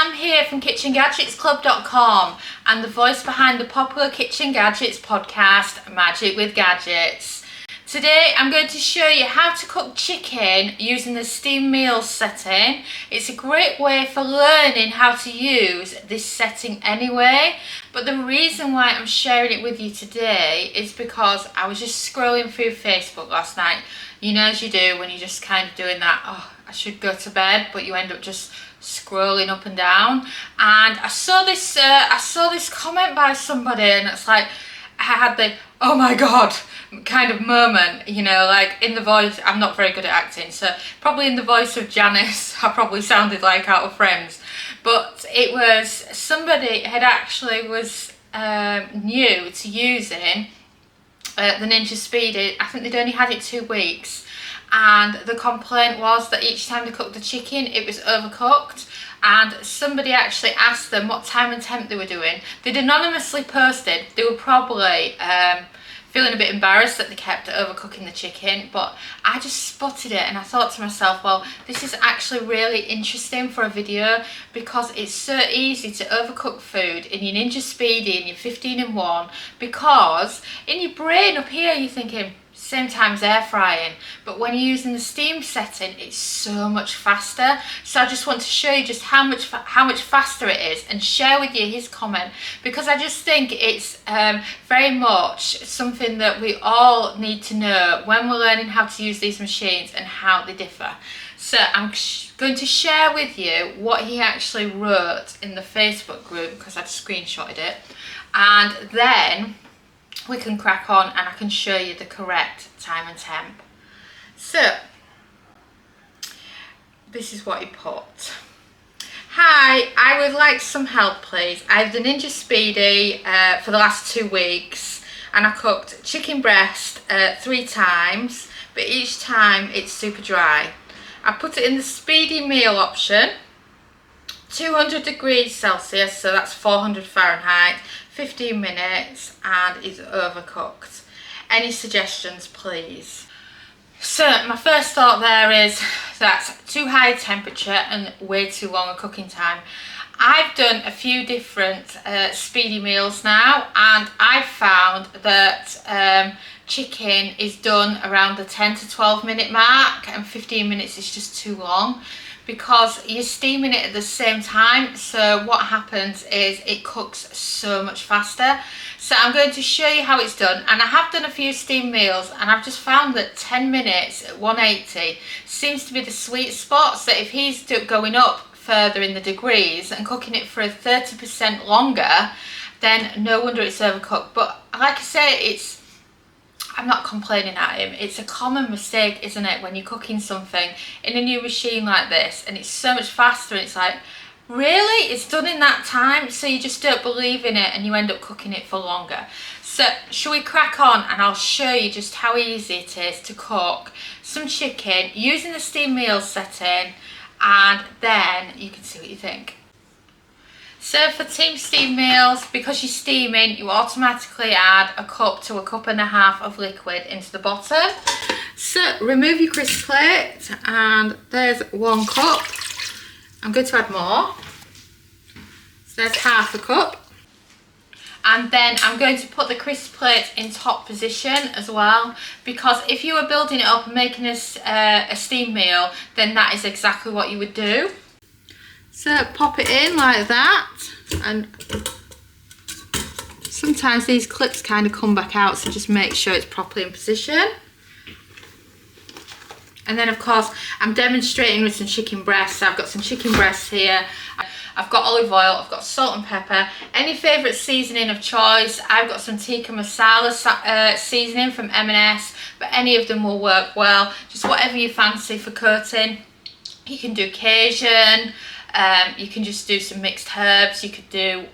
Sam here from kitchengadgetsclub.com and the voice behind the popular Kitchen Gadgets podcast, Magic with Gadgets. Today I'm going to show you how to cook chicken using the steam meals setting. It's a great way for learning how to use this setting anyway, but the reason why I'm sharing it with you today is because I was just scrolling through Facebook last night. You know, as you do when you're just kind of doing that, oh, I should go to bed, but you end up just scrolling up and down, and I saw this comment by somebody, and it's like I had the oh my god kind of moment, you know, like in the voice. I'm not very good at acting, so probably in the voice of Janice I probably sounded like out of Friends, but it was somebody had actually was new to using the Ninja Speedi. I think they'd only had it 2 weeks, and the complaint was that each time they cooked the chicken it was overcooked, and somebody actually asked them what time and temp they were doing. They'd anonymously posted they were probably feeling a bit embarrassed that they kept overcooking the chicken, but I just spotted it and I thought to myself, well, this is actually really interesting for a video because it's so easy to overcook food in your Ninja Speedi and your 15-in-1, because in your brain up here you're thinking same time as air frying, but when you're using the steam setting it's so much faster. So I just want to show you just how much faster it is and share with you his comment, because I just think it's very much something that we all need to know when we're learning how to use these machines and how they differ. So I'm going to share with you what he actually wrote in the Facebook group, because I've screenshotted it, and then we can crack on and I can show you the correct time and temp. So this is what he put. Hi, I would like some help please. I have the Ninja Speedi for the last 2 weeks, and I cooked chicken breast 3 times, but each time it's super dry. I put it in the Speedi meal option, 200 degrees Celsius, so that's 400 Fahrenheit, 15 minutes, and it's overcooked. Any suggestions please? So my first thought there is that's too high a temperature and way too long a cooking time. I've done a few different Speedi meals now, and I've found that chicken is done around the 10 to 12 minute mark, and 15 minutes is just too long because you're steaming it at the same time. So what happens is it cooks so much faster. So I'm going to show you how it's done, and I have done a few steam meals and I've just found that 10 minutes at 180 seems to be the sweet spot. So if he's going up further in the degrees and cooking it for 30% longer, then no wonder it's overcooked. But like I say, I'm not complaining at him. It's a common mistake, isn't it, when you're cooking something in a new machine like this and it's so much faster, and it's like, really? It's done in that time? So you just don't believe in it and you end up cooking it for longer. So shall we crack on and I'll show you just how easy it is to cook some chicken using the steam meals setting, and then you can see what you think. So for team steam meals, because you're steaming, you automatically add a cup to a cup and a half of liquid into the bottom. So remove your crisp plate, and there's 1 cup. I'm going to add more. So there's half a cup. And then I'm going to put the crisp plate in top position as well, because if you were building it up and making a steam meal, then that is exactly what you would do. So pop it in like that, and sometimes these clips kind of come back out, so just make sure it's properly in position. And then of course I'm demonstrating with some chicken breasts. So I've got some chicken breasts here, I've got olive oil, I've got salt and pepper, any favourite seasoning of choice. I've got some tikka masala seasoning from M&S, but any of them will work well, just whatever you fancy for coating. You can do Cajun, you can just do some mixed herbs, you could do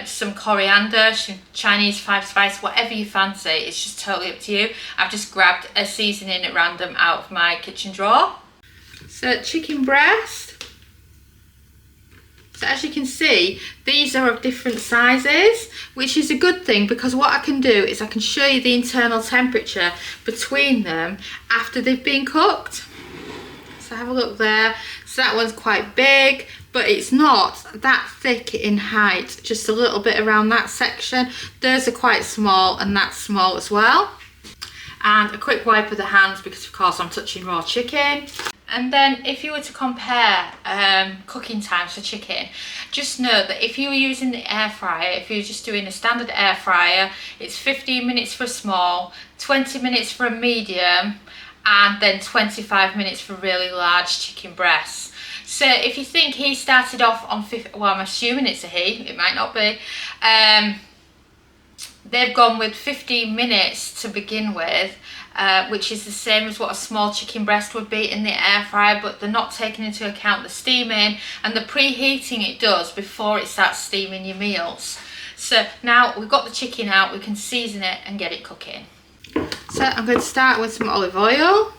some coriander, some Chinese 5 spice, whatever you fancy. It's just totally up to you. I've just grabbed a seasoning at random out of my kitchen drawer. So chicken breast. So as you can see, these are of different sizes, which is a good thing, because what I can do is I can show you the internal temperature between them after they've been cooked. So have a look there. So that one's quite big, but it's not that thick in height, just a little bit around that section. Those are quite small, and that's small as well. And a quick wipe of the hands, because of course I'm touching raw chicken. And then if you were to compare cooking times for chicken, just note that if you were using the air fryer, if you're just doing a standard air fryer, it's 15 minutes for a small, 20 minutes for a medium, and then 25 minutes for really large chicken breasts. So if you think he started off on 50, well, I'm assuming it's a he, it might not be, they've gone with 15 minutes to begin with, which is the same as what a small chicken breast would be in the air fryer, but they're not taking into account the steaming and the preheating it does before it starts steaming your meals. So now we've got the chicken out, we can season it and get it cooking. So I'm going to start with some olive oil.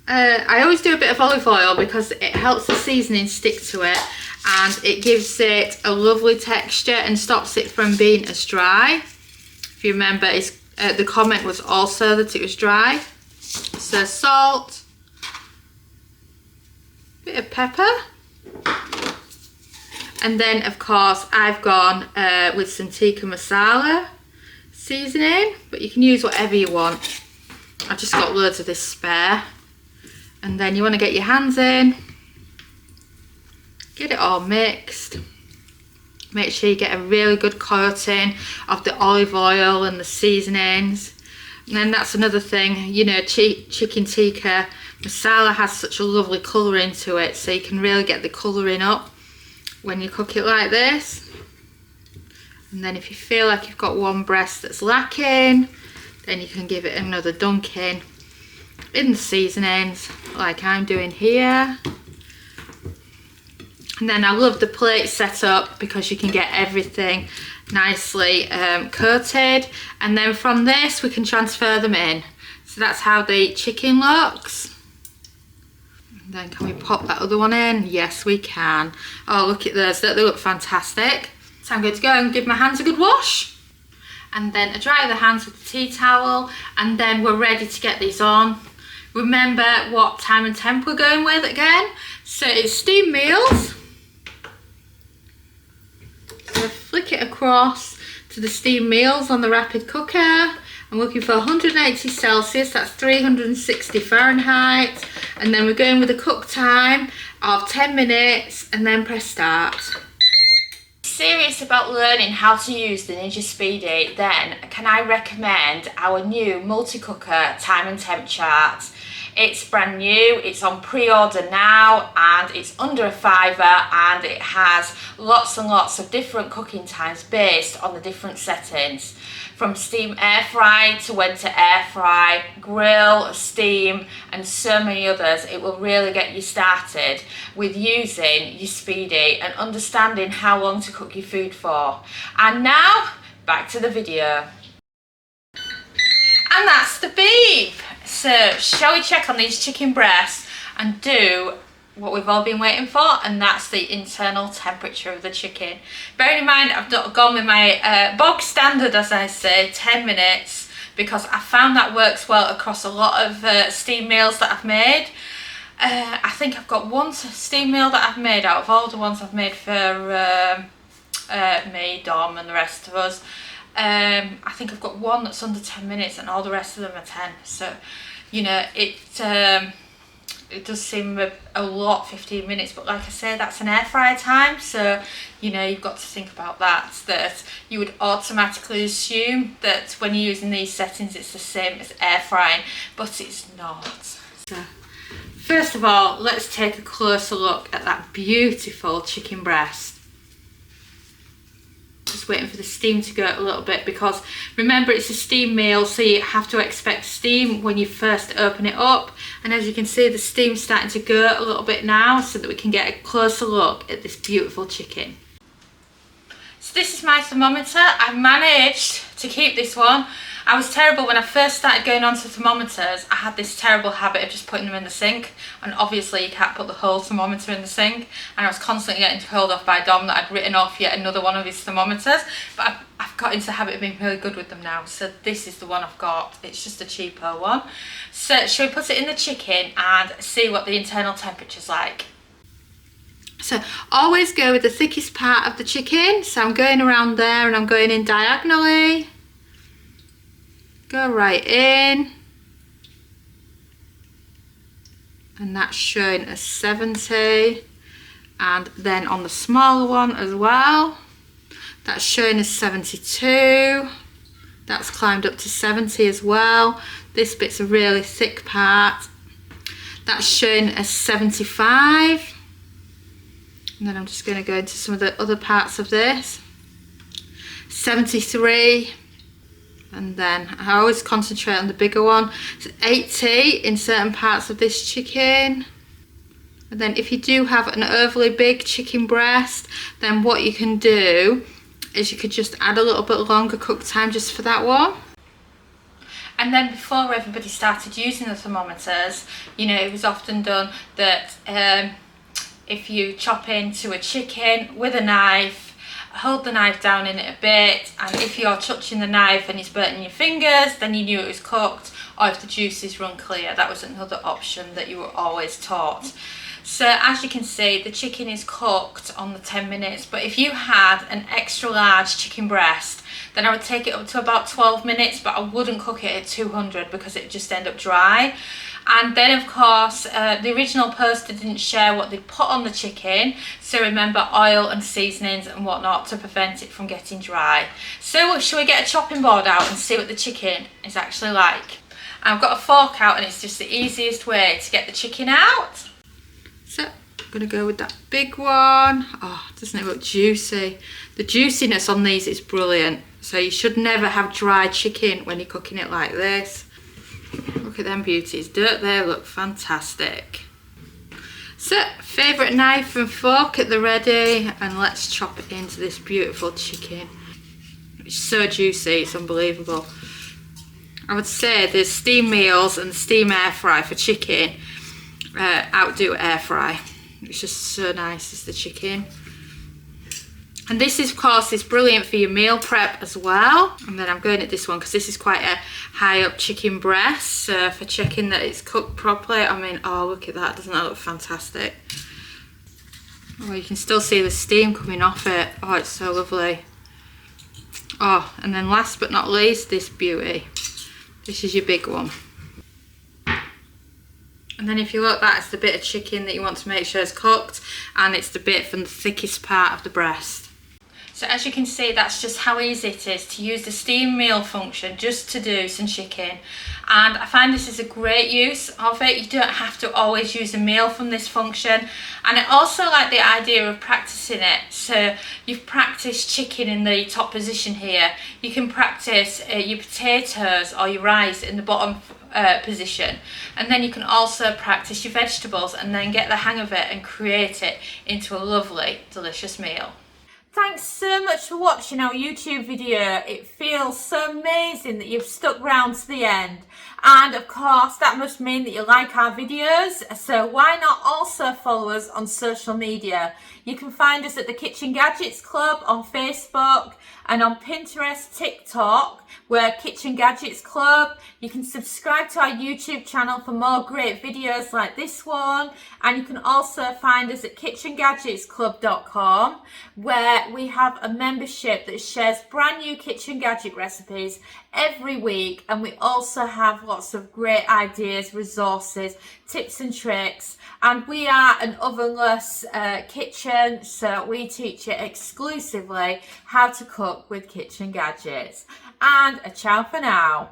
I always do a bit of olive oil because it helps the seasoning stick to it, and it gives it a lovely texture and stops it from being as dry. If you remember, the comment was also that it was dry. So salt, bit of pepper, and then of course I've gone with some tikka masala seasoning, but you can use whatever you want. I've just got loads of this spare. And then you want to get your hands in, get it all mixed. Make sure you get a really good coating of the olive oil and the seasonings. And then that's another thing, you know, chicken tikka masala has such a lovely colouring to it, so you can really get the colouring up when you cook it like this. And then if you feel like you've got one breast that's lacking, then you can give it another dunking in the seasonings like I'm doing here. And then I love the plate setup because you can get everything nicely coated, and then from this we can transfer them in. So that's how the chicken looks. And then can we pop that other one in? Yes, we can. Oh, look at those, they look fantastic. So I'm going to go and give my hands a good wash, and then I dry the hands with the tea towel, and then we're ready to get these on. Remember what time and temp we're going with again. So it's steam meals. So flick it across to the steam meals on the rapid cooker. I'm looking for 180 Celsius, that's 360 Fahrenheit. And then we're going with a cook time of 10 minutes, and then press start. Serious about learning how to use the Ninja Speedi, then can I recommend our new multi-cooker time and temp chart. It's brand new, it's on pre-order now, and it's under a £5, and it has lots and lots of different cooking times based on the different settings. From steam air fry to when to air fry, grill, steam, and so many others. It will really get you started with using your Speedi and understanding how long to cook your food for. And now, back to the video. And that's the beef. So shall we check on these chicken breasts and do what we've all been waiting for, and that's the internal temperature of the chicken. Bearing in mind I've gone with my bog standard, as I say, 10 minutes, because I found that works well across a lot of steam meals that I've made. I think I've got one steam meal that I've made out of all the ones I've made for me, Dom and the rest of us. I think I've got one that's under 10 minutes and all the rest of them are 10. So, you know, it does seem a lot, 15 minutes, but like I say, that's an air fryer time. So, you know, you've got to think about that you would automatically assume that when you're using these settings, it's the same as air frying, but it's not. So, first of all, let's take a closer look at that beautiful chicken breast. Just waiting for the steam to go a little bit, because remember it's a steam meal, so you have to expect steam when you first open it up. And as you can see, the steam's starting to go a little bit now, so that we can get a closer look at this beautiful chicken. So this is my thermometer. I've managed to keep this one. I was terrible when I first started going on to thermometers. I had this terrible habit of just putting them in the sink, and obviously you can't put the whole thermometer in the sink, and I was constantly getting told off by Dom that I'd written off yet another one of his thermometers, but I've got into the habit of being really good with them now, so this is the one I've got. It's just a cheaper one. So shall we put it in the chicken and see what the internal temperature's like? So always go with the thickest part of the chicken. So I'm going around there and I'm going in diagonally. Go right in. And that's showing as 70. And then on the smaller one as well, that's showing as 72. That's climbed up to 70 as well. This bit's a really thick part. That's showing as 75. And then I'm just going to go into some of the other parts of this. 73. And then I always concentrate on the bigger one. It's 80 in certain parts of this chicken. And then if you do have an overly big chicken breast, then what you can do is you could just add a little bit longer cook time just for that one. And then before everybody started using the thermometers, you know, it was often done that if you chop into a chicken with a knife, hold the knife down in it a bit, and if you're touching the knife and it's burning your fingers, then you knew it was cooked, or if the juices run clear, that was another option that you were always taught. So as you can see, the chicken is cooked on the 10 minutes, but if you had an extra large chicken breast, then I would take it up to about 12 minutes, but I wouldn't cook it at 200 because it just end up dry. And then of course, the original poster didn't share what they put on the chicken. So remember, oil and seasonings and whatnot to prevent it from getting dry. So shall we get a chopping board out and see what the chicken is actually like? I've got a fork out and it's just the easiest way to get the chicken out. So I'm gonna go with that big one. Oh, doesn't it look juicy? The juiciness on these is brilliant. So you should never have dry chicken when you're cooking it like this. Look at them beauties, don't they look fantastic? So, favourite knife and fork at the ready, and let's chop it into this beautiful chicken. It's so juicy, it's unbelievable. I would say the steam meals and the steam air fry for chicken outdo air fry. It's just so nice, is the chicken. And this is, of course, is brilliant for your meal prep as well. And then I'm going at this one because this is quite a high up chicken breast. So for checking that it's cooked properly, I mean, oh, look at that. Doesn't that look fantastic? Oh, you can still see the steam coming off it. Oh, it's so lovely. Oh, and then last but not least, this beauty. This is your big one. And then if you look, that's the bit of chicken that you want to make sure is cooked, and it's the bit from the thickest part of the breast. So as you can see, that's just how easy it is to use the steam meal function just to do some chicken. And I find this is a great use of it. You don't have to always use a meal from this function. And I also like the idea of practicing it. So you've practiced chicken in the top position here. You can practice your potatoes or your rice in the bottom position, and then you can also practice your vegetables and then get the hang of it and create it into a lovely, delicious meal. Thanks so much for watching our YouTube video. It feels so amazing that you've stuck around to the end. And of course, that must mean that you like our videos. So why not also follow us on social media? You can find us at the Kitchen Gadgets Club on Facebook and on Pinterest, TikTok. We're Kitchen Gadgets Club. You can subscribe to our YouTube channel for more great videos like this one. And you can also find us at kitchengadgetsclub.com, where we have a membership that shares brand new kitchen gadget recipes every week. And we also have lots of great ideas, resources, tips and tricks. And we are an ovenless kitchen, so we teach you exclusively how to cook with kitchen gadgets. And a ciao for now.